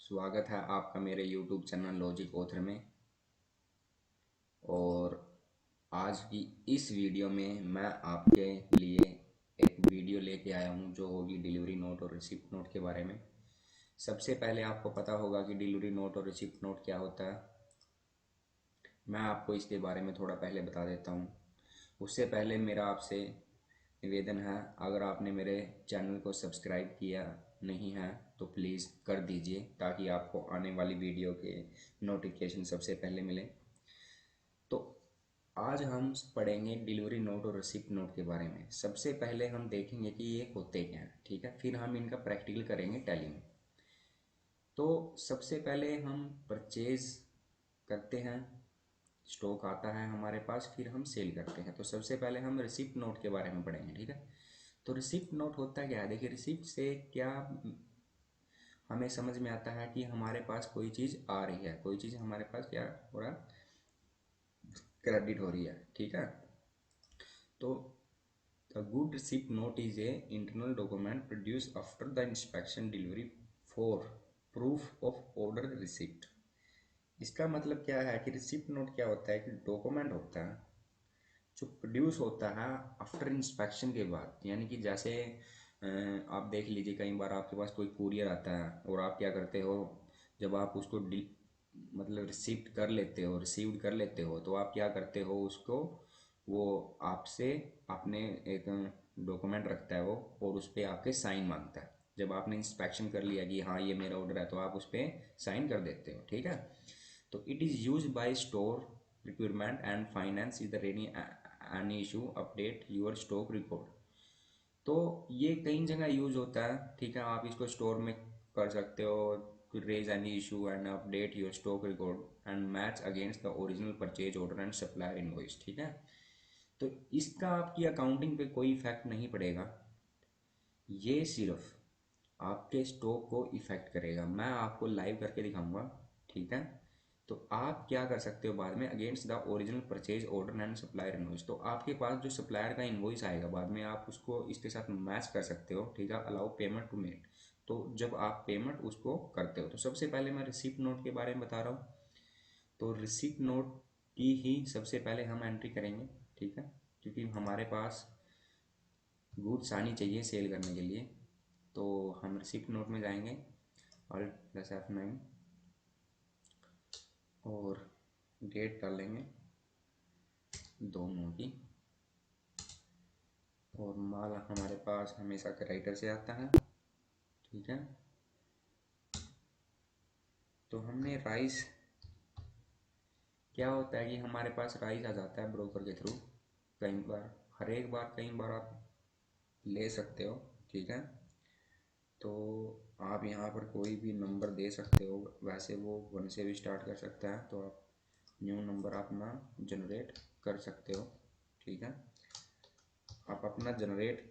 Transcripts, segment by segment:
स्वागत है आपका मेरे YouTube चैनल लॉजिक ऑथर में। और आज की इस वीडियो में मैं आपके लिए एक वीडियो लेके आया हूँ जो होगी डिलीवरी नोट और रिसिप्ट नोट के बारे में। सबसे पहले आपको पता होगा कि डिलीवरी नोट और रिसिप्ट नोट क्या होता है। मैं आपको इसके बारे में थोड़ा पहले बता देता हूँ। उससे पहले मेरा आपसे निवेदन है, अगर आपने मेरे चैनल को सब्सक्राइब किया नहीं है तो प्लीज़ कर दीजिए ताकि आपको आने वाली वीडियो के नोटिफिकेशन सबसे पहले मिले। तो आज हम पढ़ेंगे डिलीवरी नोट और रिसिप्ट नोट के बारे में। सबसे पहले हम देखेंगे कि ये होते क्या हैं, ठीक है। फिर हम इनका प्रैक्टिकल करेंगे टैली में। तो सबसे पहले हम परचेज करते हैं, स्टॉक आता है हमारे पास, फिर हम सेल करते हैं। तो सबसे पहले हम रिसिप्ट नोट के बारे में पढ़ेंगे, ठीक है। तो रिसिप्ट नोट होता क्या है, देखिए रिसिप्ट से क्या हमें समझ में आता है कि हमारे पास कोई चीज़ आ रही है, कोई चीज़ हमारे पास क्या हो रहा, क्रेडिट हो रही है, ठीक है। तो the good receipt note is a internal document produce after the inspection delivery for proof of order receipt. इसका मतलब क्या है कि रिसिप्ट नोट क्या होता है कि डॉक्यूमेंट होता है जो प्रोड्यूस होता है आफ्टर इंस्पेक्शन के बाद। यानी कि जैसे आप देख लीजिए, कई बार आपके पास कोई कुरियर आता है और आप क्या करते हो, जब आप उसको मतलब रिसीव कर लेते हो, रिसीव्ड कर लेते हो, तो आप क्या करते हो उसको, वो आपसे अपने एक डॉक्यूमेंट रखता है वो, और उस पर आपके साइन मांगता है। जब आपने इंस्पेक्शन कर लिया कि हाँ ये मेरा ऑर्डर है, तो आप उस पर साइन कर देते हो, ठीक है। तो it is use by store requirement and finance is the rainy an issue update your stock record. तो ये कई जगह यूज होता है, ठीक है। आप इसको स्टोर में कर सकते हो, raise any issue and update your stock record and match against the original purchase order and supplier invoice, ठीक है। तो इसका आपकी अकाउंटिंग पे कोई इफेक्ट नहीं पड़ेगा, ये सिर्फ आपके स्टॉक को इफेक्ट करेगा। मैं आपको लाइव करके दिखाऊंगा, ठीक है। तो आप क्या कर सकते हो बाद में, against the original purchase order and supplier invoice. तो आपके पास जो सप्लायर का इनवॉइस आएगा बाद में, आप उसको इसके साथ मैच कर सकते हो, ठीक है। अलाउ पेमेंट टू मेड, तो जब आप पेमेंट उसको करते हो। तो सबसे पहले मैं रिसिप्ट नोट के बारे में बता रहा हूँ। तो रिसिप्ट नोट की ही सबसे पहले हम एंट्री करेंगे, ठीक है, क्योंकि हमारे पास गुड्स आनी चाहिए सेल करने के लिए। तो हम रिसिप्ट नोट में जाएंगे, ऑल्ट प्लस F9, और डेट डालेंगे दोनों की। और माल हमारे पास हमेशा क्रेडिटर से आता है, ठीक है। तो हमने राइस, क्या होता है कि हमारे पास राइस आ जाता है ब्रोकर के थ्रू, कई बार, हर एक बार, कई बार आप ले सकते हो, ठीक है। तो आप यहाँ पर कोई भी नंबर दे सकते हो, वैसे वो 1 से भी स्टार्ट कर सकता है, तो आप न्यू नंबर अपना जनरेट कर सकते हो, ठीक है। आप अपना जनरेट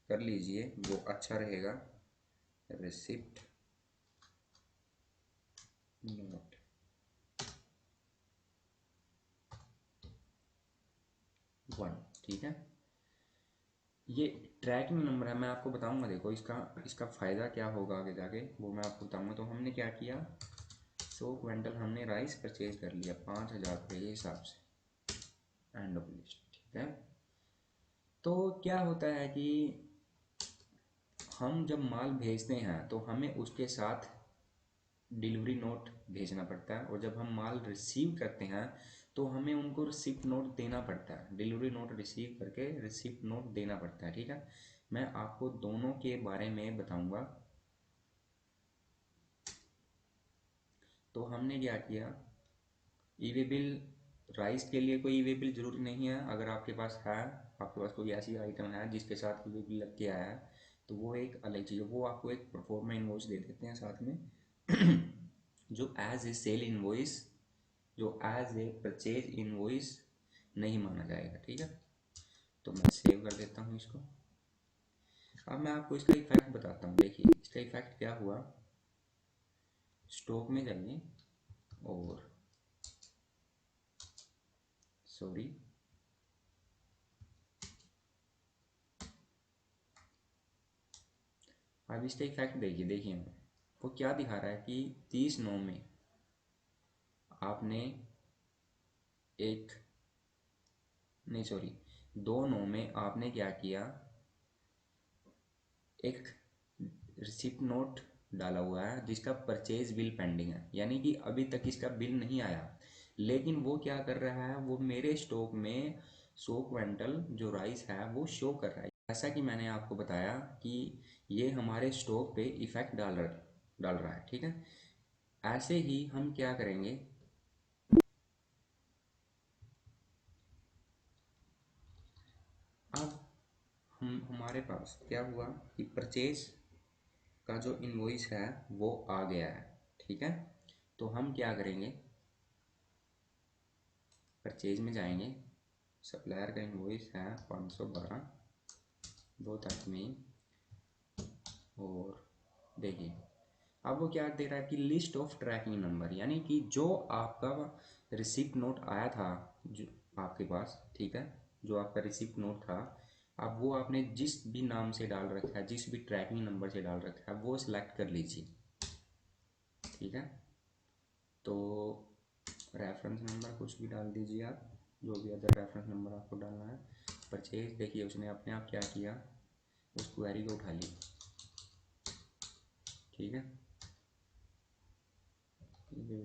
कर लीजिए, वो अच्छा रहेगा। रिसिप्ट नोट 1, ठीक है। ये ट्रैकिंग नंबर है, मैं आपको बताऊंगा। देखो इसका इसका फ़ायदा क्या होगा आगे जाके, वो मैं आपको बताऊंगा। तो हमने क्या किया, 100 क्विंटल हमने राइस परचेज कर लिया 5,000 रुपये के हिसाब से, एंड ऑफ लिस्ट, ठीक है। तो क्या होता है कि हम जब माल भेजते हैं तो हमें उसके साथ डिलीवरी नोट भेजना पड़ता है, और जब हम माल रिसीव करते हैं तो हमें उनको रिसिप्ट नोट देना पड़ता है। डिलीवरी नोट रिसीव करके रिसिप्ट नोट देना पड़ता है, ठीक है। मैं आपको दोनों के बारे में बताऊंगा। तो हमने क्या किया, ई वे बिल, राइस के लिए कोई ई वे बिल जरूरी नहीं है। अगर आपके पास है, आपके पास कोई ऐसी आइटम है जिसके साथ ई वे बिल लग के आया है, तो वो एक अलग चीज़ है, वो आपको एक प्रोफोर्मा इनवॉइस दे देते हैं साथ में जो एज ए सेल इनवॉइस, जो एज ए परचेज इनवॉइस नहीं माना जाएगा, ठीक है। तो मैं सेव कर देता हूँ इसको। अब मैं आपको इसका इफेक्ट बताता हूँ। देखिए इसका इफेक्ट क्या हुआ, स्टॉक में जाइए, और सॉरी, अब इसका इफेक्ट देखिए, देखिए वो क्या दिखा रहा है कि 30/9 में आपने एक, नहीं सॉरी, 2/9 में आपने क्या किया, एक रिसिप्ट नोट डाला हुआ है जिसका परचेज बिल पेंडिंग है, यानी कि अभी तक इसका बिल नहीं आया, लेकिन वो क्या कर रहा है, वो मेरे स्टॉक में 100 क्विंटल जो राइस है वो शो कर रहा है। जैसा कि मैंने आपको बताया कि ये हमारे स्टॉक पे इफेक्ट डाल रहा है, ठीक है। ऐसे ही हम क्या करेंगे, अब हमारे पास क्या हुआ कि परचेज का जो इनवॉइस है वो आ गया है, ठीक है। तो हम क्या करेंगे, परचेज में जाएंगे, सप्लायर का इनवॉइस है 512 दो तारीख में, और देखिए अब वो क्या दे रहा है कि लिस्ट ऑफ ट्रैकिंग नंबर, यानी कि जो आपका रिसिप्ट नोट आया था जो आपके पास, ठीक है, जो आपका रिसिप्ट नोट था, अब वो आपने जिस भी नाम से डाल रखा है, जिस भी ट्रैकिंग नंबर से डाल रखा है वो सिलेक्ट कर लीजिए, ठीक है। तो रेफरेंस नंबर कुछ भी डाल दीजिए आप, जो भी अदर रेफरेंस नंबर आपको डालना है। परचेज देखिए उसने अपने आप क्या किया, उस क्वेरी को उठा लिया, ठीक है।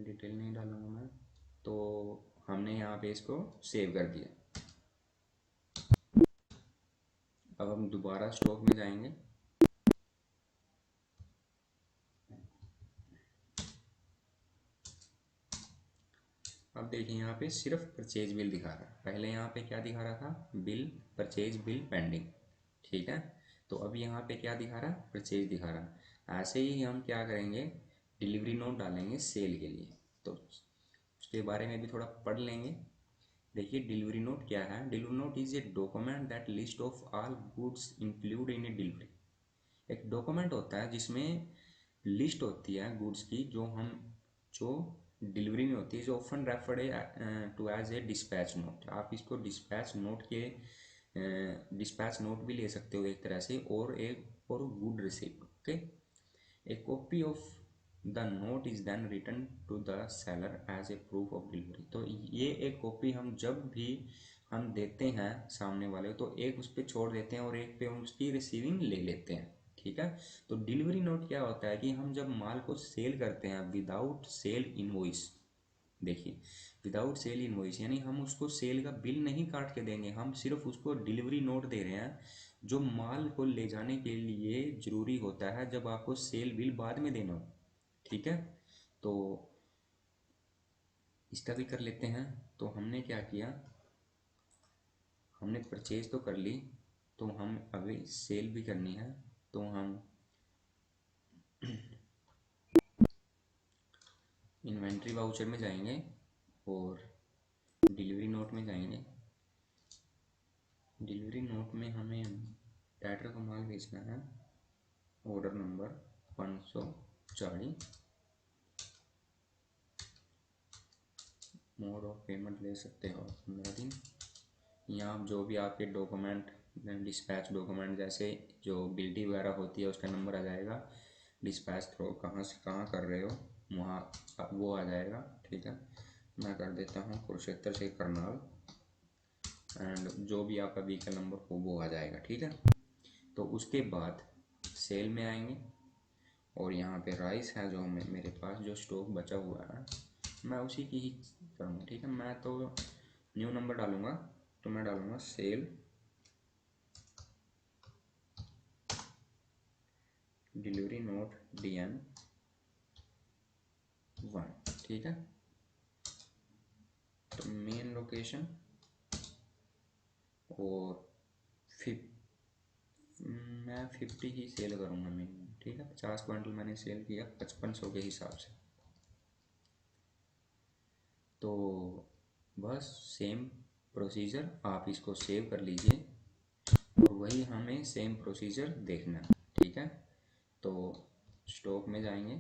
डिटेल नहीं डालूंगा मैं, तो हमने यहाँ पे इसको सेव कर दिया। अब हम दोबारा स्टॉक में जाएंगे, अब देखिए यहाँ पे सिर्फ परचेज बिल दिखा रहा है, पहले यहाँ पे क्या दिखा रहा था, बिल, परचेज बिल पेंडिंग, ठीक है। तो अब यहाँ पे क्या दिखा रहा है, परचेज दिखा रहा है। ऐसे ही हम क्या करेंगे, डिलीवरी नोट डालेंगे सेल के लिए, तो उसके बारे में भी थोड़ा पढ़ लेंगे। देखिए डिलीवरी नोट क्या है, delivery note is a document that list of all goods include in a delivery. एक डॉक्यूमेंट होता है जिसमें लिस्ट होती है गुड्स की, जो डिलीवरी में होती है, जो often referred to as a dispatch note. आप इसको डिस्पैच नोट भी ले सकते हो एक तरह से, और एक और good receipt, okay. A copy of the note is then return to the seller as a proof of delivery. तो ये एक कॉपी हम जब भी हम देते हैं सामने वाले, तो एक उस पर छोड़ देते हैं और एक पे हम उसकी रिसीविंग ले लेते हैं, ठीक है। तो डिलीवरी नोट क्या होता है कि हम जब माल को सेल करते हैं विदाउट सेल इनवॉइस, देखिए विदाउट सेल इनवॉइस यानी हम उसको सेल का बिल नहीं काट के देंगे, हम सिर्फ उसको डिलीवरी नोट दे रहे हैं, जो माल को ले जाने के लिए जरूरी होता है जब आपको सेल बिल बाद में देना हो, ठीक है। तो इसका भी कर लेते हैं। तो हमने क्या किया, हमने परचेज तो कर ली, तो हम अभी सेल भी करनी है, तो हम इन्वेंट्री वाउचर में जाएंगे और डिलीवरी नोट में जाएंगे। डिलीवरी नोट में हमें डायरेक्टर को माल बेचना है, order number 540, mode of payment ले सकते हो 15 दिन। यहाँ जो भी आपके डॉक्यूमेंट, डिस्पैच डॉक्यूमेंट जैसे जो बिल्टी वगैरह होती है उसका नंबर आ जाएगा, डिस्पैच थ्रो कहाँ से कहाँ कर रहे हो वहाँ वो आ जाएगा, ठीक है। मैं कर देता हूँ कुरुक्षेत्र से करनाल, एंड जो भी आपका व्हीकल नंबर हो वो आ जाएगा, ठीक है। तो उसके बाद सेल में आएंगे, और यहाँ पे राइस है जो मेरे पास जो स्टॉक बचा हुआ है, मैं उसी की ही करूँगा, ठीक है। मैं तो न्यू नंबर डालूँगा, तो मैं डालूँगा सेल डिलीवरी नोट DN 1, ठीक है। तो मेन लोकेशन, और मैं 50 ही सेल करूँगा मिनिमम, ठीक है। 50 क्विंटल मैंने सेल किया 5500 के हिसाब से। तो बस सेम प्रोसीजर, आप इसको सेव कर लीजिए, और वही हमें सेम प्रोसीजर देखना है, ठीक है। तो स्टॉक में जाएंगे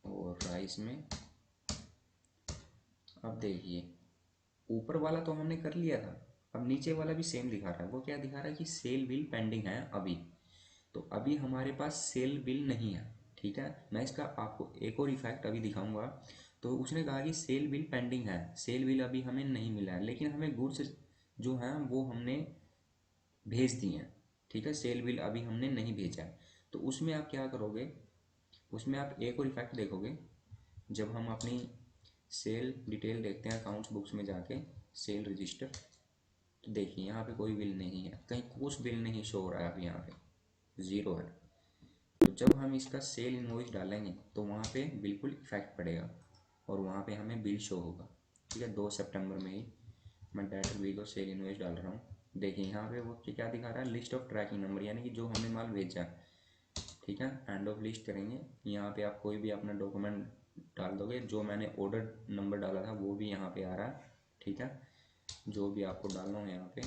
और राइस में, अब देखिए ऊपर वाला तो हमने कर लिया था, अब नीचे वाला भी सेम दिखा रहा है। वो क्या दिखा रहा है कि सेल बिल पेंडिंग है अभी, तो अभी हमारे पास सेल बिल नहीं है, ठीक है। मैं इसका आपको एक और इफेक्ट अभी दिखाऊंगा। तो उसने कहा कि सेल बिल पेंडिंग है, सेल बिल अभी हमें नहीं मिला है, लेकिन हमें गुड्स जो हैं वो हमने भेज दिए हैं, ठीक है। सेल बिल अभी हमने नहीं भेजा है। तो उसमें आप क्या करोगे, उसमें आप एक और इफेक्ट देखोगे। जब हम अपनी सेल डिटेल देखते हैं अकाउंट्स बुक्स में जाके, सेल रजिस्टर, तो देखिए यहाँ पे कोई बिल नहीं है, कहीं कुछ बिल नहीं शो हो रहा है, अभी यहाँ पे ज़ीरो है। तो जब हम इसका सेल इनवॉइस डालेंगे तो वहाँ पे बिल्कुल इफेक्ट पड़ेगा और वहाँ पे हमें बिल शो होगा, ठीक है। 2 सितंबर में ही मैं डायरेक्ट बिल और सेल इनवॉइस डाल रहा हूँ। देखिए यहाँ पे वो क्या दिखा रहा है, लिस्ट ऑफ ट्रैकिंग नंबर, यानी कि जो हमने माल भेजा है, ठीक है। एंड ऑफ लिस्ट करेंगे, यहाँ पे आप कोई भी अपना डॉक्यूमेंट डाल दोगे। जो मैंने ऑर्डर नंबर डाला था वो भी यहाँ पे आ रहा है, ठीक है। जो भी आपको डालना है यहाँ पे,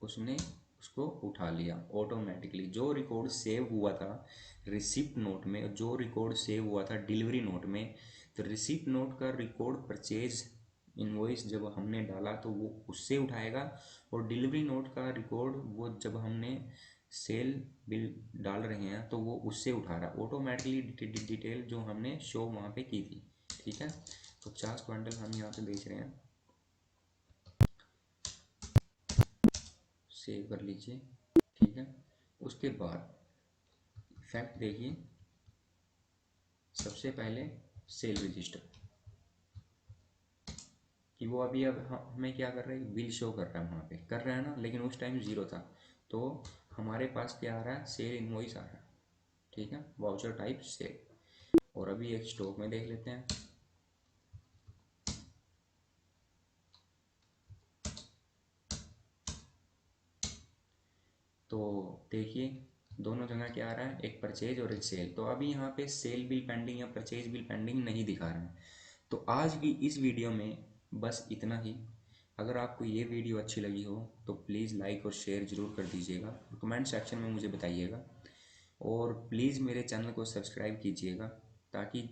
उसने उसको उठा लिया ऑटोमेटिकली। जो रिकॉर्ड सेव हुआ था रिसिप्ट नोट में, जो रिकॉर्ड सेव हुआ था डिलीवरी नोट में, तो रिसिप्ट नोट का रिकॉर्ड परचेज इनवॉइस जब हमने डाला तो वो उससे उठाएगा, और डिलीवरी नोट का रिकॉर्ड वो जब हमने सेल बिल डाल रहे हैं तो वो उससे उठा रहा है ऑटोमेटिकली डिटेल जो हमने शो वहाँ पे की थी, ठीक है। तो 50 क्विंटल हम यहाँ पे बेच रहे हैं, सेव कर लीजिए, ठीक है। उसके बाद फैक्ट देखिए, सबसे पहले सेल रजिस्टर कि वो अभी अब हमें क्या कर रहा है, बिल शो कर रहा है, वहाँ पे कर रहा है ना, लेकिन उस टाइम ज़ीरो था। तो हमारे पास क्या आ रहा है, सेल इनवॉइस आ रहा है, ठीक है, वाउचर टाइप सेल। और अभी एक स्टॉक में देख लेते हैं। तो देखिए दोनों जगह क्या आ रहा है, एक परचेज और एक सेल। तो अभी यहाँ पे सेल बिल पेंडिंग या परचेज बिल पेंडिंग नहीं दिखा रहे हैं। तो आज की इस वीडियो में बस इतना ही। अगर आपको ये वीडियो अच्छी लगी हो तो प्लीज़ लाइक और शेयर ज़रूर कर दीजिएगा, कमेंट सेक्शन में मुझे बताइएगा। और प्लीज़ मेरे चैनल को सब्सक्राइब कीजिएगा ताकि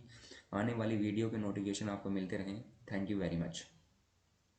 आने वाली वीडियो के नोटिफिकेशन आपको मिलते रहें। Thank you very much.